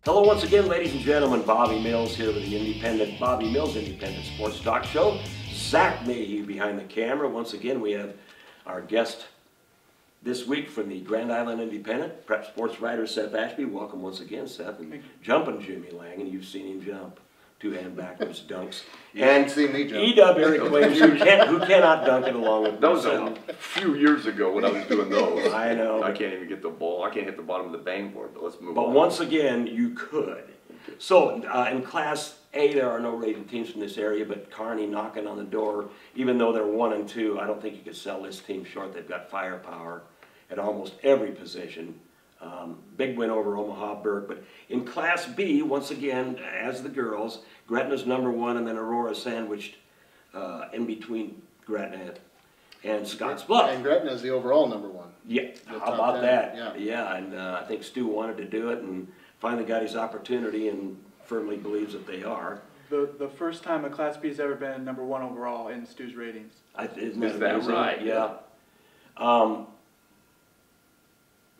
Hello once again, ladies and gentlemen. Bobby Mills here with the Bobby Mills Independent Sports Talk Show. Zach Mayhew behind the camera. Once again, we have our guest this week from the Grand Island Independent, prep sports writer Seth Ashby. Welcome once again, Seth. And jumping Jimmy Lang, and you've seen him jump. Two-hand backwards dunks. You haven't seen me jump. E-Dub Eric Williams, who cannot dunk it along with that was himself. a few years ago when I was doing those. I know. I can't even get the ball. I can't hit the bottom of the bang board, but let's move on. But once again, you could. So in Class A, there are no rated teams from this area, but Kearney knocking on the door. Even though they're 1 and 2, I don't think you could sell this team short. They've got firepower at almost every position. Big win over Omaha Burke. But in Class B, once again, as the girls, Gretna's #1, and then Aurora sandwiched in between Gretna and Scottsbluff. And Gretna's the overall #1. Yeah, The how top about 10, that? yeah. And I think Stu wanted to do it and finally got his opportunity and firmly believes that they are. The first time a Class B has ever been #1 overall in Stu's ratings. Isn't Is that amazing? right? Yeah.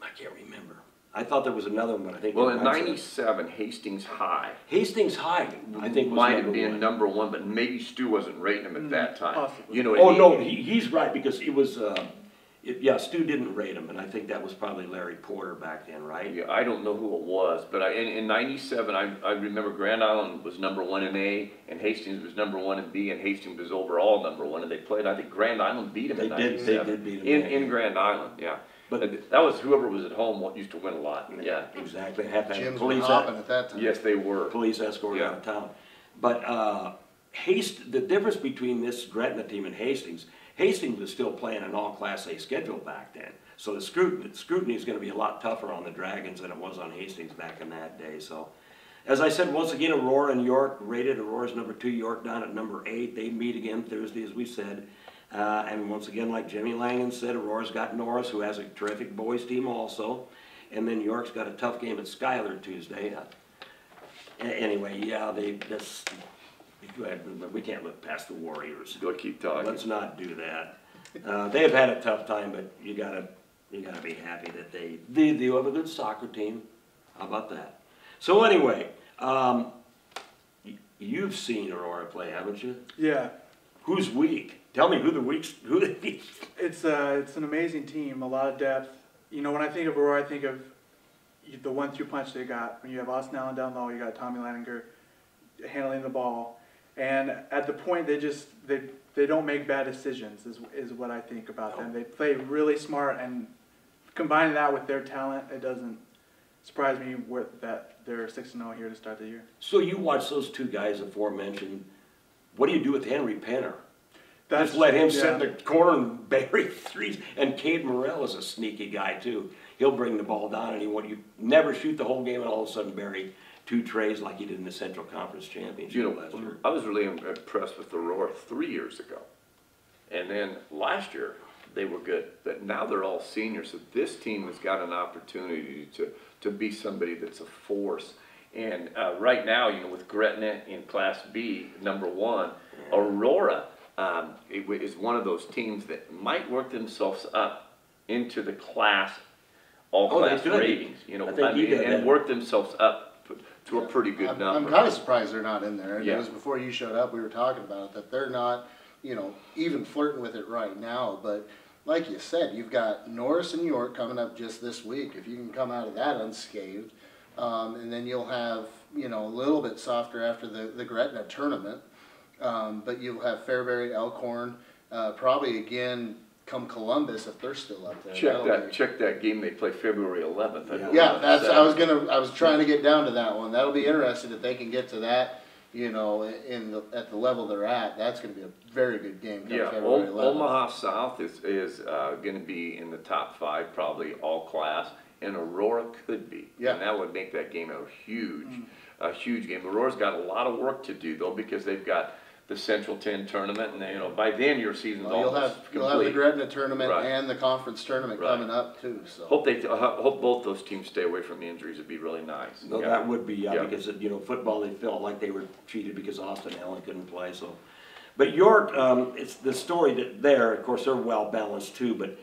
I can't remember. I thought there was another one, but I think... Well, in you're right, '97, Hastings High Hastings High, I think, was might have been #1. #1, but maybe Stu wasn't rating him at that time. Possibly. You know, Oh, no, he's right, because it was... yeah, Stu didn't rate him, and I think that was probably Larry Porter back then, right? Yeah, I don't know who it was, but in '97, I remember Grand Island was #1 in A, and Hastings was #1 in B, and Hastings was overall #1, and they played. I think Grand Island beat him in '97. They did beat him in Grand Island, yeah. But that was whoever was at home used to win a lot. Yeah, exactly. Have to have Gyms were police hopping at that time. yes, they were. police escort Yeah. out of town. But the difference between this Gretna team and Hastings was still playing an all Class A schedule back then. So the scrutiny is going to be a lot tougher on the Dragons than it was on Hastings back in that day. So, as I said, once again, Aurora and York rated. Aurora's #2, York down at #8. They meet again Thursday, as we said. And once again, like Jimmy Langan said, Aurora's got Norris, who has a terrific boys team also. And then York's got a tough game at Schuyler Tuesday. Anyway, yeah, we can't look past the Warriors. Go keep talking. Let's not do that. They have had a tough time, but you gotta be happy that they do have a good soccer team. How about that? So anyway, you've seen Aurora play, haven't you? Yeah, Who's weak? Tell me who the weak. it's an amazing team, a lot of depth. You know, when I think of Aurora, I think of the 1-2 punch they got. When you have Austin Allen down low, you got Tommy Lanninger handling the ball, and at the point they don't make bad decisions is what I think about them. They play really smart, and combining that with their talent, it doesn't surprise me that they're 6-0 here to start the year. So you watch those two guys aforementioned. What do you do with Henry Penner? Just let him sit in the corner and bury threes. And Cade Morrell is a sneaky guy too. He'll bring the ball down and you never shoot the whole game and all of a sudden bury 2 trays like he did in the Central Conference Championship You last know, year. I was really impressed with Aurora 3 years ago. And then last year, they were good. But now they're all seniors, so this team has got an opportunity to be somebody that's a force. And right now, you know, with Gretna in Class B, #1, Aurora is one of those teams that might work themselves up into the all-class ratings, you know, and work themselves up to a pretty good number. I'm kind of surprised they're not in there. Yeah. It was before you showed up, we were talking about it, that they're not, you know, even flirting with it right now. But like you said, you've got Norris and York coming up just this week. If you can come out of that unscathed, and then you'll have, you know, a little bit softer after the Gretna tournament. But you'll have Fairbury, Elkhorn, probably again come Columbus if they're still up there. Check that game they play February 11th. Yeah, I was trying to get down to that one. That'll be interesting if they can get to that. You know, at the level they're at, that's going to be a very good game. Yeah, February 11th. Omaha South is going to be in the top 5, probably all class, and Aurora could be. Yeah, and that would make that game a huge game. Aurora's got a lot of work to do though, because they've got the Central 10 tournament, and you know, by then your season's almost complete. You'll have the Gretna tournament Right. and the conference tournament coming up too. So hope both those teams stay away from injuries. It'd be really nice. No, that would be, because, you know, football, they felt like they were cheated because Austin Allen couldn't play. So, but York, it's the story that there, of course, they're well balanced too, but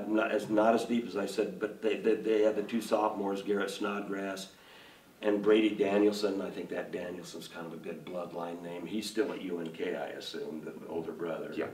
not as deep as I said, but they had the 2 sophomores, Garrett Snodgrass And Brady Danielson, I think that Danielson's kind of a good bloodline name. He's still at UNK, I assume, the older brother. Yeah.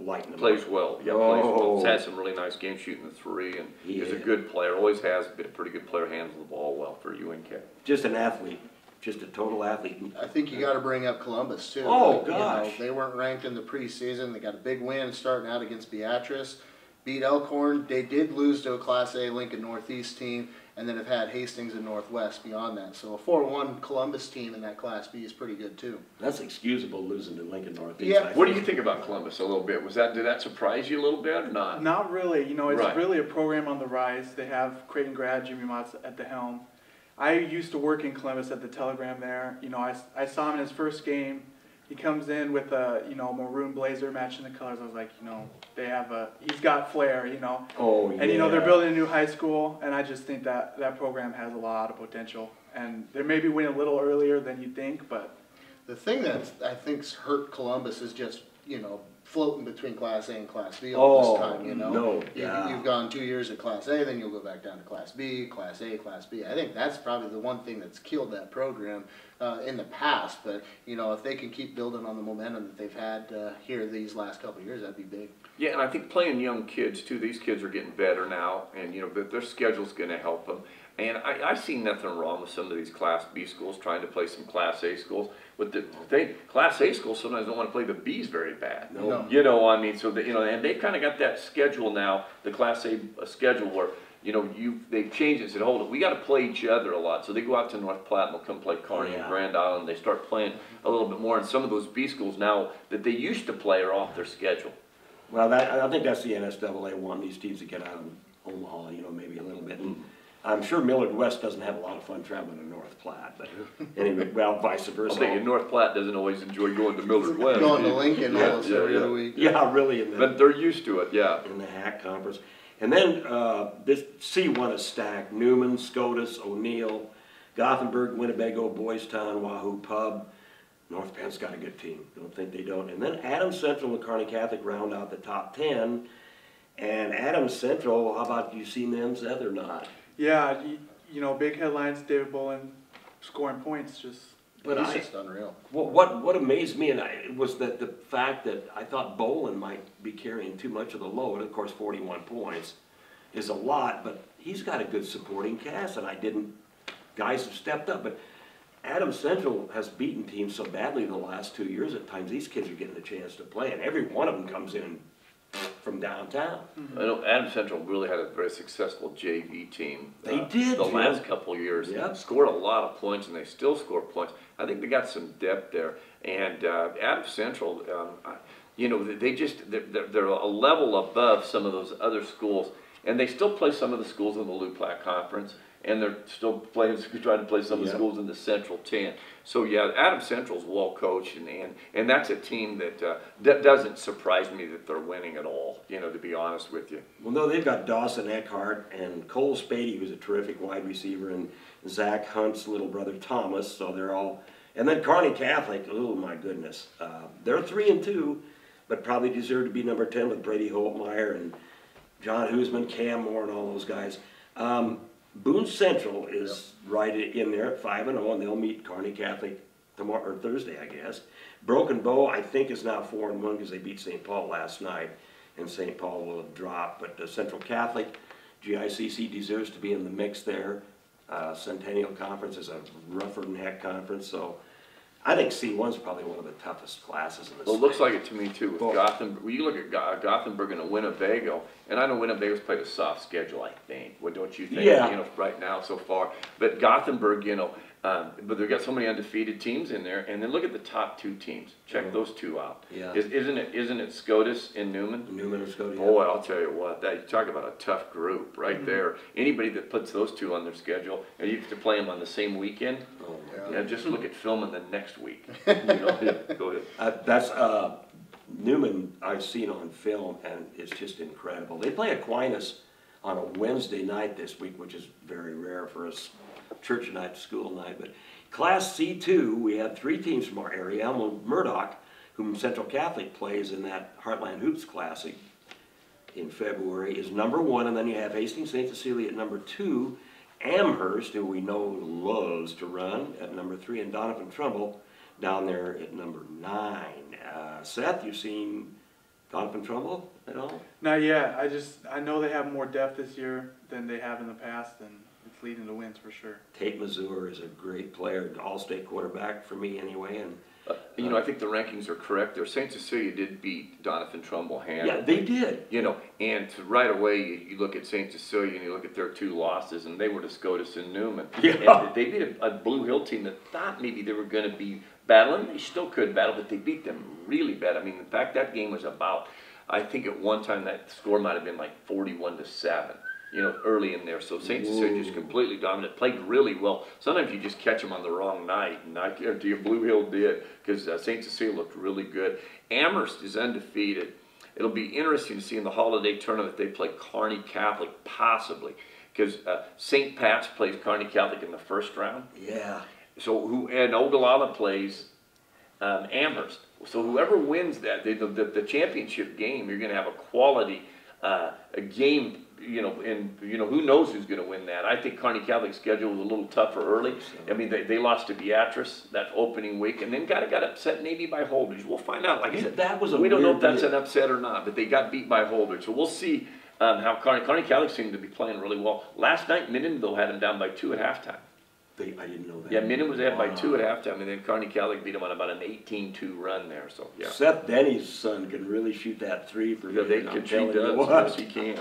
Lighting him Plays up. well, yeah, plays well. Oh. He's had some really nice games shooting the three, and he's a Yeah. good player, always has been a pretty good player, handles the ball well for UNK. Just an athlete, just a total athlete. I think you gotta bring up Columbus too. Oh, You know, gosh. they weren't ranked in the preseason, they got a big win starting out against Beatrice, beat Elkhorn, they did lose to a Class A Lincoln Northeast team, and then have had Hastings and Northwest beyond that, so a 4-1 Columbus team in that Class B is pretty good too. That's excusable losing to Lincoln Northeast. Yeah. I What do you think. think about Columbus a little bit? Did that surprise you a little bit or not? Not really, you know, it's Right. really a program on the rise. They have Creighton grad Jimmy Mott's at the helm. I used to work in Columbus at the Telegram there. You know, I saw him in his first game. He comes in with a, you know, maroon blazer matching the colors. I was like, you know, he's got flair, you know. Oh, yeah. And, you know, they're building a new high school, and I just think that program has a lot of potential. And they maybe win a little earlier than you think, but The thing that I think's hurt Columbus is just, you know, floating between Class A and Class B all this time, you know? no, yeah. You've gone 2 years at Class A, then you'll go back down to Class B, Class A, Class B. I think that's probably the one thing that's killed that program in the past, but, you know, if they can keep building on the momentum that they've had here these last couple of years, that'd be big. Yeah, and I think playing young kids too, these kids are getting better now, and you know, their schedule's gonna help them. And I see nothing wrong with some of these Class B schools trying to play some Class A schools. But Class A schools sometimes don't wanna play the Bs very bad. No. You know, I mean, so that, you know, and they've kinda got that schedule now, the Class A schedule where, you know, they've changed it and said, hold it, we gotta play each other a lot. So they go out to North Platte and they'll come play Kearney and Yeah. Grand Island, they start playing a little bit more. And some of those B schools now that they used to play are off their schedule. Well, I think that's the NSAA one, these teams that get out of Omaha, you know, maybe a little bit. And I'm sure Millard West doesn't have a lot of fun traveling to North Platte, but anyway, well, vice I'll versa. tell you, North Platte doesn't always enjoy going to Millard West. Going to Lincoln almost every other week. Yeah, really, But they're used to it, yeah. in the HAC conference. And then this C1 is stacked. Newman, Scotus, O'Neill, Gothenburg, Winnebago, Boys Town, Wahoo Pub. North Bend's got a good team. Don't think they don't. And then Adams Central and Kearney Catholic round out the top 10. And Adams Central, how about you seen them, Seth, or not? yeah, you know, big headlines, David Bolin scoring points, just But He's I, just unreal. what amazed me was that the fact that I thought Bolin might be carrying too much of the load. Of course, 41 points is a lot, but he's got a good supporting cast, and guys have stepped up. But Adams Central has beaten teams so badly the last 2 years. At times, these kids are getting a chance to play, and every one of them comes in from downtown. I know Adams Central really had a very successful JV team. They did, The Jim. last couple of years. Yep. Scored a lot of points, and they still score points. I think they got some depth there. And Adams Central, you know, they're a level above some of those other schools. And they still play some of the schools in the Loup Platte Conference. And they're still trying to play some of the Yep. schools in the Central 10. So yeah, Adams Central's well coached, and that's a team that doesn't surprise me that they're winning at all. You know, to be honest with you. Well, no, they've got Dawson Eckhart and Cole Spady, who's a terrific wide receiver, and Zach Hunt's little brother Thomas. So they're all, and then Kearney Catholic. Oh my goodness, they're 3-2, but probably deserve to be number 10 with Brady Holtmeyer and John Hoosman, Cam Moore, and all those guys. Boone Central is right in there at 5-0, and they'll meet Kearney Catholic tomorrow or Thursday, I guess. Broken Bow, I think, is now 4-1 because they beat St. Paul last night, and St. Paul will have dropped. But Central Catholic, GICC deserves to be in the mix there. Centennial Conference is a rougher than heck conference, so I think C1's probably one of the toughest classes in the Well, it looks state. like it to me too. With Well- Gothenburg, when you look at Gothenburg and Winnebago, and I know Winnebago's played a soft schedule, I think. What don't you think? Yeah. You know, right now so far, but Gothenburg, you know, but they've got so many undefeated teams in there, and then look at the top two teams. Check those two out. Yeah. Isn't it Scotus and Newman? Newman is going to. Boy, I'll tell you what, you talk about a tough group right there. Anybody that puts those two on their schedule, and you have to play them on the same weekend, Yeah. just look at filming the next week. You know, yeah, go ahead. That's Newman I've seen on film, and it's just incredible. They play Aquinas on a Wednesday night this week, which is very rare for us church night, school night. But Class C2, we have 3 teams from our area. Elmo Murdoch, whom Central Catholic plays in that Heartland Hoops Classic in February, is number 1, and then you have Hastings St. Cecilia at number 2, Amherst, who we know loves to run, at number 3, and Donovan Trumbull down there at number 9. Seth, you've seen Donovan Trumbull at all? Not yet. I know they have more depth this year than they have in the past, and it's leading to wins for sure. Tate Mazur is a great player, all-state quarterback for me anyway, and You know, I think the rankings are correct there. St. Cecilia did beat Donovan Trumbull handily. yeah, they did. You know, and right away, you look at St. Cecilia and you look at their 2 losses, and they were to SCOTUS and Newman. Yeah. And they beat a Blue Hill team that thought maybe they were going to be battling. They still could battle, but they beat them really bad. I mean, in fact, that game was about, I think at one time that score might have been like 41-7. You know, early in there. So St. Cecilia just completely dominant, played really well. Sometimes you just catch them on the wrong night, and I guarantee you Blue Hill did, because St. Cecilia looked really good. Amherst is undefeated. It'll be interesting to see in the holiday tournament if they play Kearney Catholic, possibly, because St. Pat's plays Kearney Catholic in the first round. Yeah. So and Ogallala plays Amherst. So whoever wins that, the championship game, you're going to have a quality a game. You know, and you know who knows who's going to win that. I think Kearney Catholic's schedule was a little tougher early. I mean, they lost to Beatrice that opening week, and then got upset maybe by Holdridge. We'll find out. Like I said, that was a we don't know if weird that's deal. an upset or not, but they got beat by Holdridge. So we'll see how Kearney Catholic seemed to be playing really well. Last night, Minden though had them down by 2 at halftime. I didn't know that. Yeah, Minden was ahead by 2 at halftime, and then Kearney Catholic beat them on about an 18-2 run there. So yeah, Seth Denny's son can really shoot that 3 for yeah, me. they and I'm can telling shoot you does. what. Yes, he can.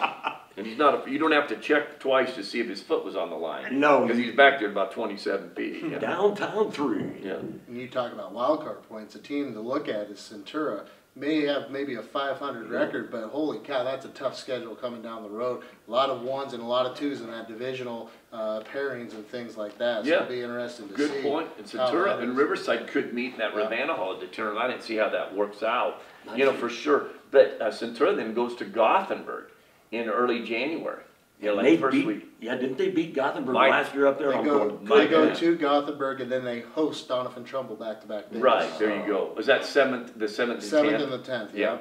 And he's not. You don't have to check twice to see if his foot was on the line. No. because he's back there about 27 feet. Yeah. Downtown 3. Yeah. And you talk about wild card points, a team to look at is Centura. May have maybe a 500 record, but holy cow, that's a tough schedule coming down the road. A lot of 1s and a lot of 2s in that divisional pairings and things like that. So Yeah. it'll be interesting to Good see. point. And how Centura that and is. Riverside could meet in that Yeah. Ravenna holiday tournament. I didn't see how that works out. Nice. You know, for sure. But Centura then goes to Gothenburg in early January. You know, like They first beat, week. yeah, didn't they beat Gothenburg Mike- last year up there? They I'm go, going, they go God. to Gothenburg and then they host Donovan Trumbull back-to-back days. Right, there you go. Was that the 7th and 7th 10th? and the 10th, Yeah. yeah.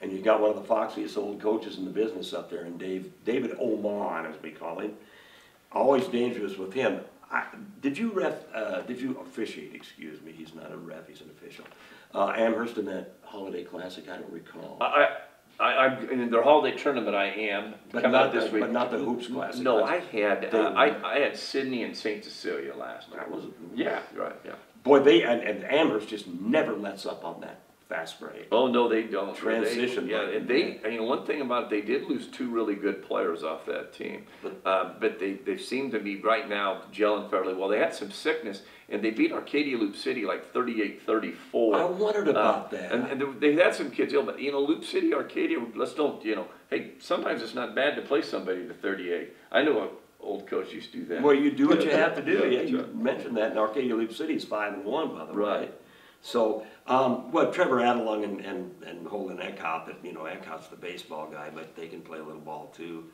and you got one of the foxiest old coaches in the business up there, and David Oman, as we call him. Always dangerous with him. Did you officiate, excuse me, he's not a ref, he's an official. Amherst in that holiday classic, I don't recall. I'm in their holiday tournament. I am But coming not out this the- week. but not the hoops classic. No, That's- I had they- I had Sydney and St. Cecilia last night. That was, Yeah, right. Yeah. boy, and Amherst just never lets up on that fast break. Oh no, they don't. Transition Yeah, button. and you know, one thing about it, they did lose 2 really good players off that team, but they seem to be right now gelling fairly well. They had some sickness, and they beat Arcadia Loop City like 38-34. I wondered about that. And they had some kids ill, but you know, Loop City, Arcadia, let's don't, you know, hey, sometimes it's not bad to play somebody to 38. I know an old coach used to do that. Well, you do what you have to do. Yeah, Yeah, that's you right. mentioned that, and Arcadia Loop City's 5-1, by the way. Right. So, well, Trevor Adelung and Holden Eckhout, that, you know, Eckhout's the baseball guy, but they can play a little ball too.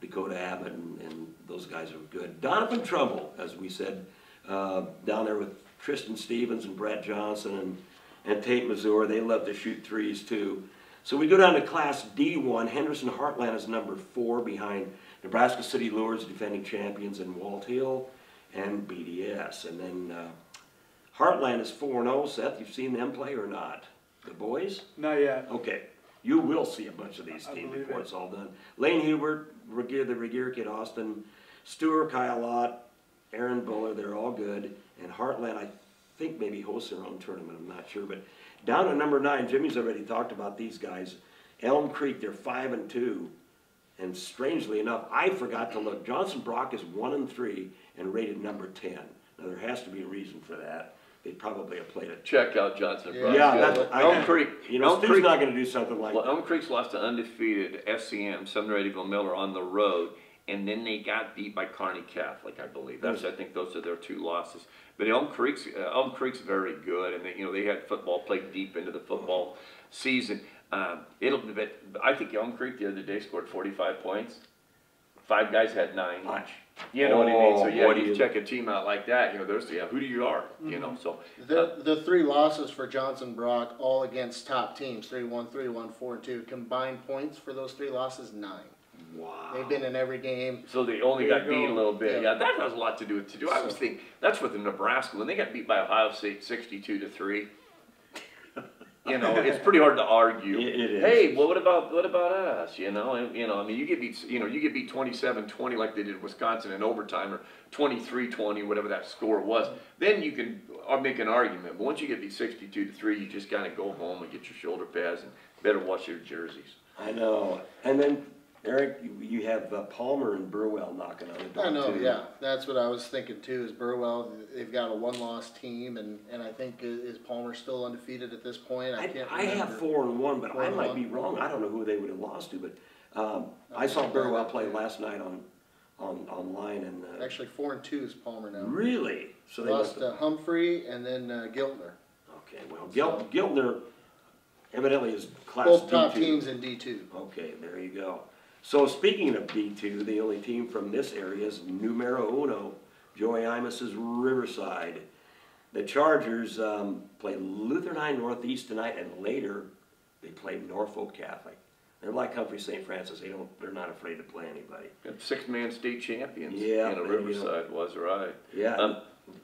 Dakota Abbott and those guys are good. Donovan Trumbull, as we said, down there with Tristan Stevens and Brett Johnson and Tate Mazur, they love to shoot 3s too. So we go down to Class D1. Henderson Heartland is number 4 behind Nebraska City Lures, defending champions, in Walt Hill and BDS. And then Heartland is 4-0. Seth, you've seen them play or not? The boys? Not yet. Okay. You will see a bunch of these I teams believe before it. it's all done. Lane Hubert, the Regier kid, Austin, Stewart, Kyle Lott, Aaron Buller, they're all good. And Heartland, I think, maybe hosts their own tournament, I'm not sure. But down at number 9, Jimmy's already talked about these guys. Elm Creek, they're 5-2. And strangely enough, I forgot to look. Johnson Brock is 1-3 and rated number 10. Now, there has to be a reason for that. They probably have played it. Check out Johnson. Yeah. Brothers. Yeah, Good. that's, Elm Creek. You know, Elm Stu's Creek. not going to do something like Well, that. Elm Creek's lost to undefeated SCM, Southern Eddyville Miller, on the road, and then they got beat by Kearney Catholic, I believe. I think those are their 2 losses. But Elm Creek's very good, and they had football played deep into the football season. I think Elm Creek the other day scored 45 points. 5 guys had 9 Much. You know what I mean? So Oh, yeah, what do you you- check a team out like that. You know, there's who do you are? You know, so The 3 losses for Johnson Brock, all against top teams, 3-1, 3-1, 4-2. Combined points for those 3 losses, 9. Wow. They've been in every game. So they only There got you beat a go. little bit. Yeah. Yeah, that has a lot to do with I was thinking that's what the Nebraska when they got beat by Ohio State 62-3. You know, it's pretty hard to argue. It is. Hey, well, what about us? You know, and, I mean, you get beat 27-20 like they did Wisconsin in overtime, or 23-20, whatever that score was. Then you can make an argument. But once you get beat 62-3, you just kind of go home and get your shoulder pads and better watch your jerseys. I know. And then, Eric, you have Palmer and Burwell knocking on the door I know, too. yeah. That's what I was thinking too, is Burwell, they've got a one-loss team, and I think, is Palmer still undefeated at this point? I can't I have remember. 4-1, but I might 4-1. be wrong. I don't know who they would have lost to, but I saw Burwell play last night online and Actually, 4-2 is Palmer now. really. So they Lost must have, Humphrey and then Giltner. okay. Well, Giltner evidently is class Both top D2. teams in D2. Okay, there you go. So speaking of D2, the only team from this area is Numero Uno, Joey Imus's Riverside. The Chargers play Lutheran High Northeast tonight, and later they play Norfolk Catholic. They're like Humphrey St. Francis. They're not afraid to play anybody. Got 6-man state champions. Yeah, in a there you Riverside was right. Yeah.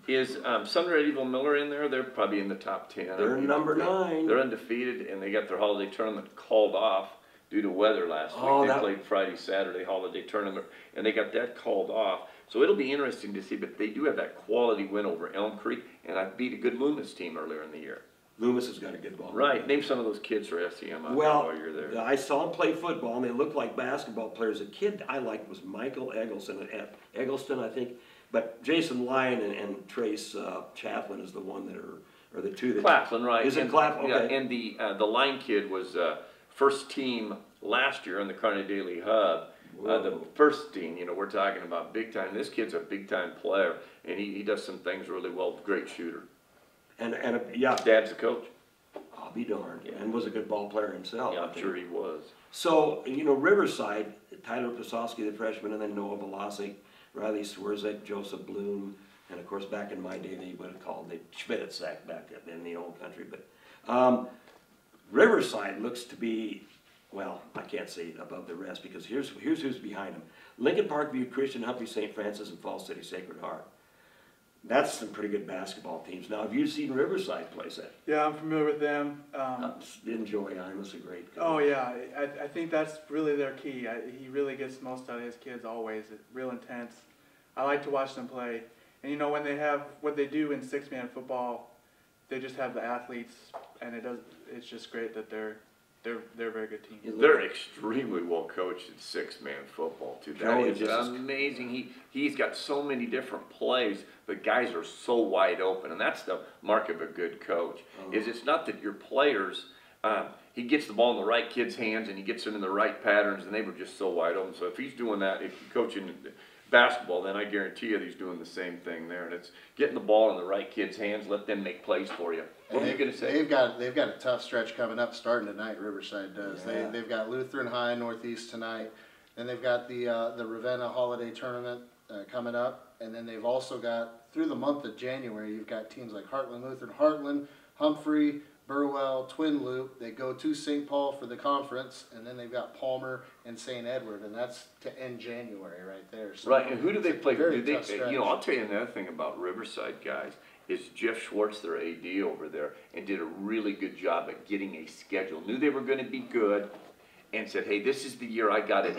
Is Sunray Eddyville Miller in there? They're probably in the top 10. They're number 9. They're undefeated, and they got their holiday tournament called off due to weather last Oh, week. They that- played Friday, Saturday holiday tournament, and they got that called off. So it'll be interesting to see, but they do have that quality win over Elm Creek, and I beat a good Loomis team earlier in the year. Loomis has got a good ball. Right, name some of those kids for SEM out Well, there while you're there. I saw them play football, and they looked like basketball players. A kid I liked was Michael Eggleston, I think. But Jason Lyon and Trace Chaplin is the one that are the two that. Claflin, right. Is it And- Claflin? Okay. Yeah, and the line kid was first team last year in the Kearney Daily Hub. The Whoa. first team, we're talking about big time. This kid's a big time player, and he does some things really well. Great shooter. And yeah, Dad's a coach. I'll be darned. And was a good ball player himself. Yeah, I I'm think. sure he was. So, Riverside, Tyler Pasowski, the freshman, and then Noah Velasic, Riley Swerzek, Joseph Bloom, and of course back in my day they would have called it Schmidt-Sack back in the old country. But Riverside looks to be, well, I can't say above the rest because here's who's behind them. Lincoln Parkview Christian, Humphrey St. Francis, and Falls City Sacred Heart. That's some pretty good basketball teams. Now, have you seen Riverside play set? Yeah, I'm familiar with them. Enjoy, Imus a great coach. Oh yeah, I think that's really their key. He really gets the most out of his kids always. It's real intense. I like to watch them play. And when they have what they do in 6-man football, they just have the athletes, and it's just great that they're a very good team. They're extremely well coached in 6-man football too. That Joey is just- amazing. He's got so many different plays, but guys are so wide open, and that's the mark of a good coach. Is it's not that your players. He gets the ball in the right kid's hands, and he gets them in the right patterns, and they were just so wide open. So if he's doing that, if you're coaching basketball, then I guarantee you he's doing the same thing there. And it's getting the ball in the right kid's hands, let them make plays for you. What were you going to say? They've got a tough stretch coming up starting tonight, Riverside does. Yeah. They've got Lutheran High Northeast tonight. Then they've got the Ravenna Holiday Tournament coming up. And then they've also got, through the month of January, you've got teams like Heartland Lutheran, Heartland, Humphrey, Burwell, Twin Loop. They go to St. Paul for the conference, and then they've got Palmer and St. Edward, and that's to end January right there. So Right, and who do they play? very Do they, tough stretch. I'll tell you another thing about Riverside guys is Jeff Schwartz, their AD over there, and did a really good job at getting a schedule. Knew they were going to be good, and said, "Hey, this is the year I got it.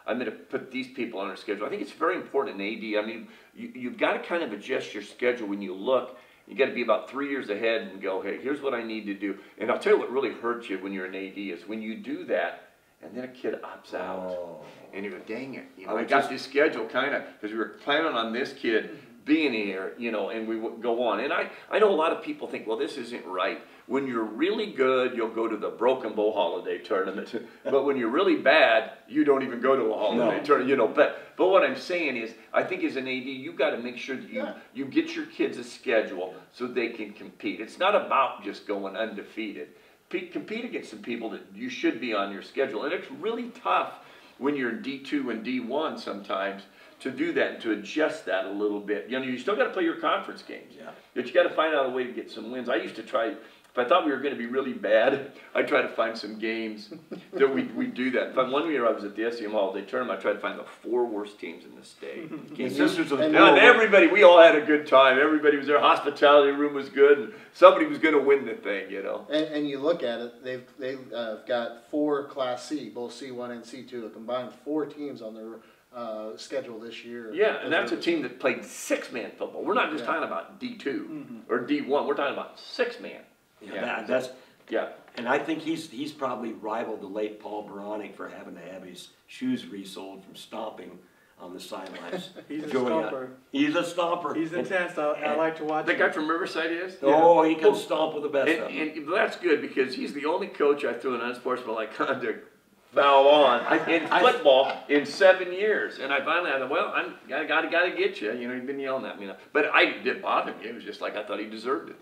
I'm going to put these people on our schedule." I think it's very important in AD. I mean, you've got to kind of adjust your schedule when you look. You got to be about 3 years ahead and go, "Hey, here's what I need to do." And I'll tell you what really hurts you when you're an AD is when you do that, and then a kid opts out. Oh. And you go, dang it, I I got this schedule kind of, because we were planning on this kid being here, and we would go on. And I know a lot of people think, well, this isn't right. When you're really good, you'll go to the Broken Bow Holiday Tournament. But when you're really bad, you don't even go to a holiday tournament, But what I'm saying is, I think as an AD, you've got to make sure that you get your kids a schedule so they can compete. It's not about just going undefeated. Compete against some people that you should be on your schedule. And it's really tough when you're in D2 and D1 sometimes to do that and to adjust that a little bit. You still got to play your conference games. Yeah. But you got to find out a way to get some wins. I used to try if I thought we were gonna be really bad, I try to find some games that we do that. In fact, one year I was at the SEM Holiday Tournament, I tried to find the 4 worst teams in the state. And Sisters of the and And everybody, we all had a good time. Everybody was there. Hospitality room was good, and somebody was going to win the thing, you know. And you look at it, they've got 4 Class C, both C1 and C2, a combined 4 teams on their schedule this year. Yeah, and that's a team that played 6-man football. We're not just talking about D2 or D1. We're talking about 6-man. Yeah, that's, Yeah. and I think he's probably rivaled the late Paul Baronic for having to have his shoes resoled from stomping on the sidelines. He's a Joey, stomper. He's a stomper. He's intense. I like to watch The him. guy from Riverside is? Oh, he can stomp with the best of them. And that's good because he's the only coach I threw an unsportsmanlike conduct foul on in football in 7 years. And I finally thought, well, I gotta get you. You know, he's been yelling at me. But I didn't bother me. It was just like I thought he deserved it.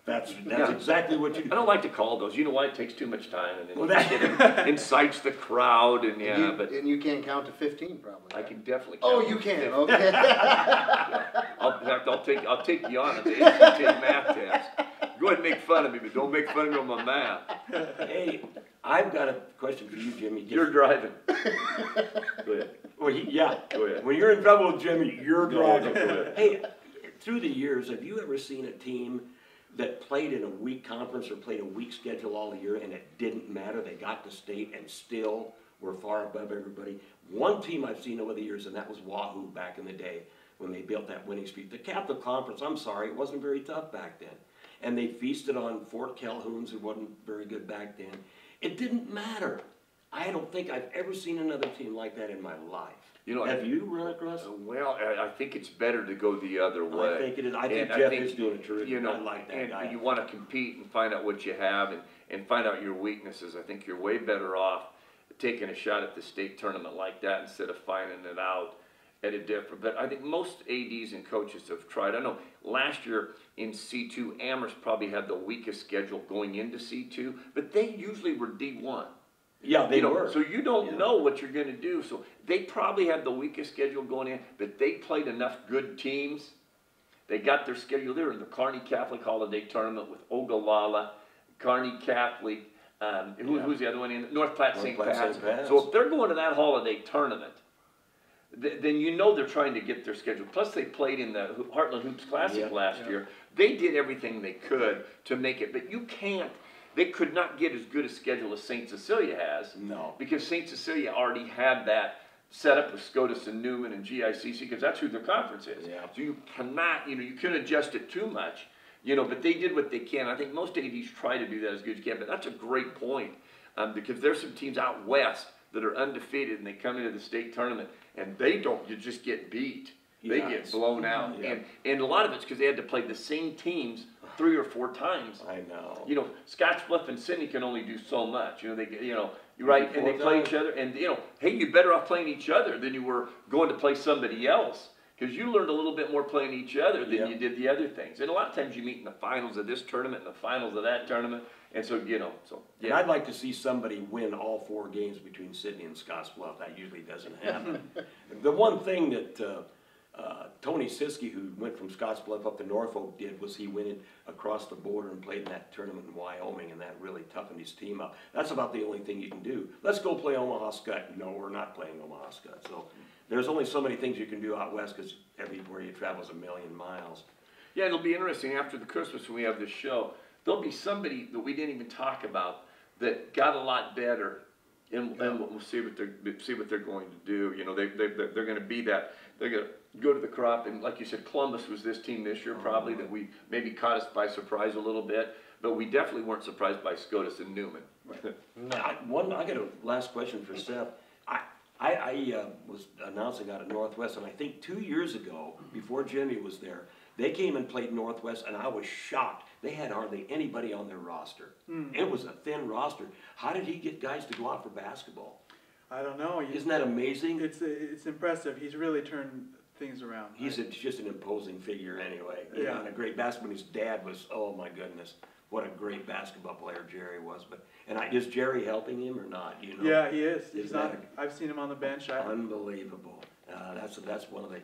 That's Yeah. exactly what you I don't like to call those. You know why? It takes too much time and Well, it incites the crowd and yeah, but And you can't count to 15 probably. I can definitely. Oh, count you to can, 50. okay. In fact, I'll take you on at the ACT math test. Go ahead and make fun of me, but don't make fun of me on my math. Hey, I've got a question for you, Jimmy. You're driving. Go ahead. Well, yeah. Go ahead. When you're in trouble with Jimmy, you're No, driving. go ahead. Hey, through the years, have you ever seen a team that played in a weak conference or played a weak schedule all year and it didn't matter? They got to state and still were far above everybody. One team I've seen over the years, and that was Wahoo back in the day when they built that winning streak. The Catholic Conference, I'm sorry, it wasn't very tough back then. And they feasted on Fort Calhoun's, who wasn't very good back then. It didn't matter. I don't think I've ever seen another team like that in my life. You know, have you run across? Well, I think it's better to go the other way. I think it is. I think And Jeff is doing a terrific. You know, I like that and guy. you want to compete and find out what you have and find out your weaknesses. I think you're way better off taking a shot at the state tournament like that instead of finding it out at a different. But I think most ADs and coaches have tried. I know last year in C2, Amherst probably had the weakest schedule going into C2, but they usually were D1. Yeah, they You know, were. So you don't know what you're going to do. So they probably had the weakest schedule going in, but they played enough good teams. They got their schedule. They were in the Kearney Catholic Holiday Tournament with Ogallala, Kearney Catholic. Who's the other one in North Platte St. Pat's. So if they're going to that holiday tournament, then you know they're trying to get their schedule. Plus they played in the Heartland Hoops Classic last year. They did everything they could to make it, but you can't. They could not get as good a schedule as St. Cecilia has. No. Because St. Cecilia already had that set up with SCOTUS and Newman and GICC because that's who their conference is. Yeah. So you cannot, you couldn't adjust it too much, but they did what they can. I think most ADs try to do that as good as you can, but that's a great point because there's some teams out west that are undefeated and they come into the state tournament and you just get beat. They get blown out. Yeah. And a lot of it's because they had to play the same teams 3 or 4 times. I know. Scottsbluff and Sydney can only do so much. Right? And they play times. each other. And, hey, you're better off playing each other than you were going to play somebody else. Because you learned a little bit more playing each other than you did the other things. And a lot of times you meet in the finals of this tournament and the finals of that tournament. And so, And I'd like to see somebody win all 4 games between Sydney and Scottsbluff. That usually doesn't happen. The one thing that Tony Siskey, who went from Scottsbluff up to Norfolk, did was he went across the border and played in that tournament in Wyoming, and that really toughened his team up. That's about the only thing you can do. Let's go play Omaha Skutt. No, we're not playing Omaha Skutt. So there's only so many things you can do out west because everywhere you travel is 1,000,000 miles. Yeah, it'll be interesting after the Christmas when we have this show. There'll be somebody that we didn't even talk about that got a lot better, and we'll see what they're going to do. They're going to be that. They're going to go to the crop, and like you said, Columbus was this team this year probably that we maybe caught us by surprise a little bit, but we definitely weren't surprised by SCOTUS and Newman. I got a last question for Seth. I was announcing out of Northwest, and I think 2 years ago, before Jimmy was there, they came and played Northwest, and I was shocked. They had hardly anybody on their roster. It was a thin roster. How did he get guys to go out for basketball? I don't know. Isn't that amazing? It's impressive. He's really turned things around. He's just an imposing figure anyway. Yeah. And a great basketball. His dad was, oh my goodness, what a great basketball player Jerry was. Is Jerry helping him or not? Yeah, he is. Is He's not. I've seen him on the bench. Unbelievable. That's one of the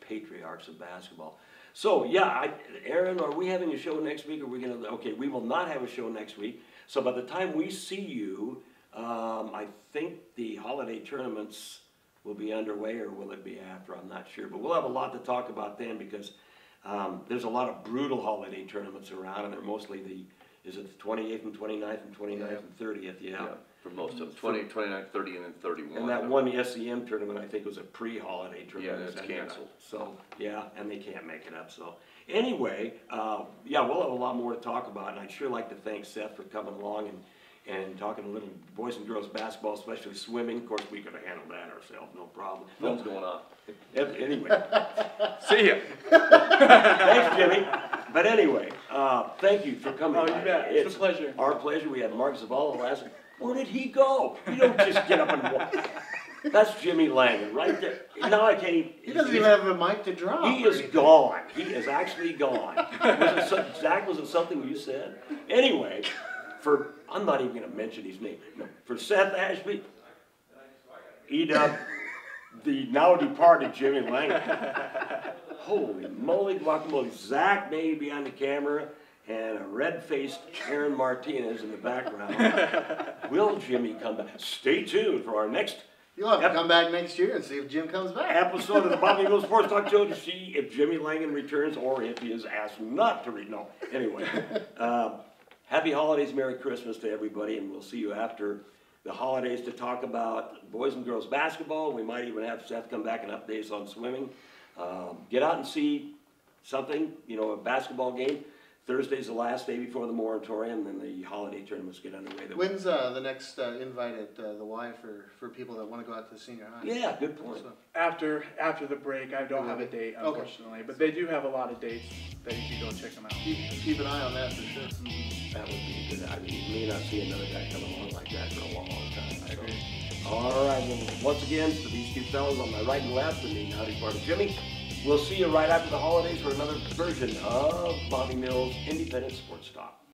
patriarchs of basketball. So, yeah, Aaron, are we having a show next week? Or are we gonna, okay, we will not have a show next week. So by the time we see you, I think the holiday tournaments will be underway, or will it be after? I'm not sure. But we'll have a lot to talk about then, because there's a lot of brutal holiday tournaments around, and they're mostly is it the 28th and 29th and 29th and 30th? Yeah. For most of them, 20, 29, 30, and then 31. And that one SEM tournament, I think, was a pre-holiday tournament. Yeah, that's canceled. So, yeah, and they can't make it up, so. Anyway, yeah, we'll have a lot more to talk about, and I'd sure like to thank Seth for coming along and talking a little boys and girls basketball, especially swimming. Of course, we could have handled that ourselves, no problem. What's going on? Anyway, See ya. thanks, Jimmy. But anyway, thank you for coming. Oh, you bet. It's a pleasure. Our pleasure. We had Mark Zavala last week. Where did he go? You don't just get up and walk. That's Jimmy Langen right there. Now I can't even. He doesn't even have a mic to drop. He is gone. He is actually gone. Zach, was it something you said? Anyway, I'm not even going to mention his name. No, for Seth Ashby, E-Dub, the now departed Jimmy Langen. Holy moly guacamole. Zach may be on the camera, and a red-faced Aaron Martinez in the background. Will Jimmy come back? Stay tuned for our next You'll have to come back next year and see if Jim comes back. episode of the Bobby Mills Sports Talk Show to see if Jimmy Langen returns or if he is asked not to return. No, anyway. Happy holidays, Merry Christmas to everybody, and we'll see you after the holidays to talk about boys and girls basketball. We might even have Seth come back and update us on swimming. Get out and see something, a basketball game. Thursday's the last day before the moratorium, then the holiday tournaments get underway. When's the next invite at the Y for people that want to go out to the senior high? Yeah, good point. So, After the break, I don't have a date, unfortunately, but they do have a lot of dates that you can go check them out. keep an eye on that for sure. That would be good. I mean, you may not see another guy come along like that for a long, long time. Agreed. All right, well, once again, for these two fellows on my right and left, and the naughty part of Jimmy, we'll see you right after the holidays for another version of Bobby Mills Independent Sports Talk.